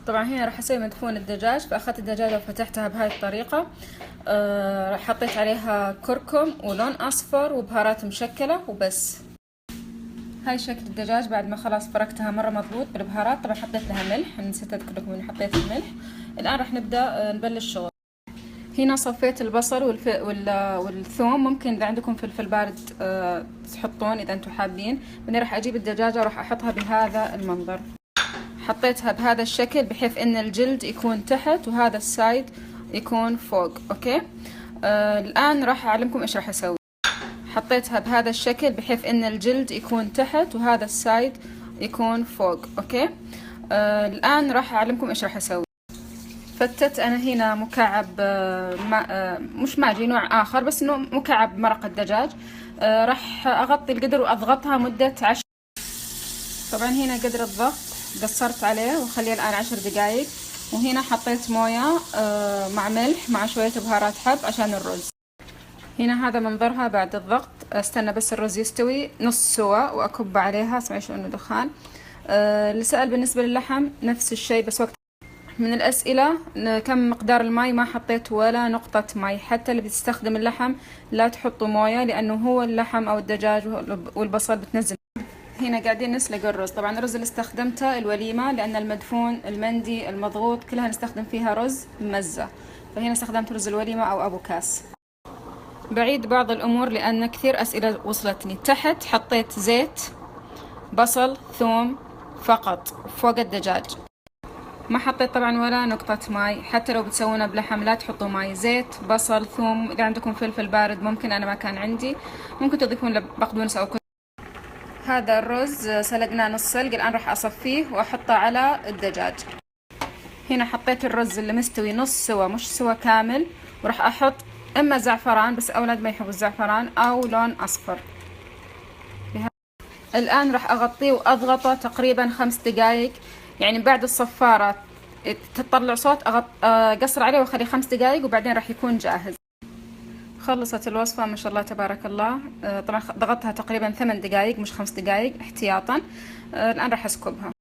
طبعا هنا راح اسوي مدفون الدجاج، فاخذت الدجاجة وفتحتها بهاي الطريقة. حطيت عليها كركم ولون اصفر وبهارات مشكلة وبس. هاي شكل الدجاج بعد ما خلاص فركتها مرة مضبوط بالبهارات. طبعا حطيت لها ملح، نسيت اذكر لكم اني حطيت الملح. الان راح نبدأ نبلش شغل. هنا صفيت البصل والثوم، ممكن اذا عندكم فلفل بارد تحطون اذا انتم حابين. بعدين راح اجيب الدجاجة وراح احطها بهذا المنظر. حطيتها بهذا الشكل بحيث ان الجلد يكون تحت وهذا السايد يكون فوق. اوكي. الان راح اعلمكم ايش راح اسوي. حطيتها بهذا الشكل بحيث ان الجلد يكون تحت وهذا السايد يكون فوق. اوكي. الان راح اعلمكم ايش راح اسوي. فتت انا هنا مكعب مش ماجي، نوع اخر بس انه مكعب مرق الدجاج. راح اغطي القدر واضغطها مدة 10. طبعا هنا قدر الضغط قصرت عليه وخليه الان 10 دقايق. وهنا حطيت موية مع ملح مع شوية بهارات حب عشان الرز. هنا هذا منظرها بعد الضغط. استنى بس الرز يستوي نص سوا واكب عليها. اسمعي شو انه دخان. اللي سأل بالنسبة للحم نفس الشيء، بس وقت من الأسئلة كم مقدار الماء، ما حطيت ولا نقطة ماء. حتى اللي بتستخدم اللحم لا تحطوا موية، لأنه هو اللحم أو الدجاج والبصل بتنزل. هنا قاعدين نسلق الرز. طبعا الرز اللي استخدمته الوليمة، لأن المدفون المندي المضغوط كلها نستخدم فيها رز مزة، فهنا استخدمت رز الوليمة أو أبو كاس. بعيد بعض الأمور لأن كثير أسئلة وصلتني. تحت حطيت زيت، بصل، ثوم فقط فوق الدجاج. ما حطيت طبعا ولا نقطة ماي. حتى لو بتسوونها بلحم لا تحطوا ماي. زيت، بصل، ثوم. إذا عندكم فلفل بارد ممكن، أنا ما كان عندي، ممكن تضيفون له بقدونس أو كزبرة. هذا الرز سلقناه نص سلق. الآن راح أصفيه وأحطه على الدجاج. هنا حطيت الرز اللي مستوي نص سوا مش سوا كامل، وراح أحط إما زعفران، بس أولاد ما يحبوا الزعفران، أو لون أصفر. الآن راح أغطيه وأضغطه تقريبا 5 دقايق. يعني بعد الصفارة تطلع صوت أقصر عليه وأخليه 5 دقايق وبعدين راح يكون جاهز. خلصت الوصفة ما شاء الله تبارك الله. طبعا ضغطتها تقريبا 8 دقايق مش 5 دقايق احتياطا. الآن راح أسكبها.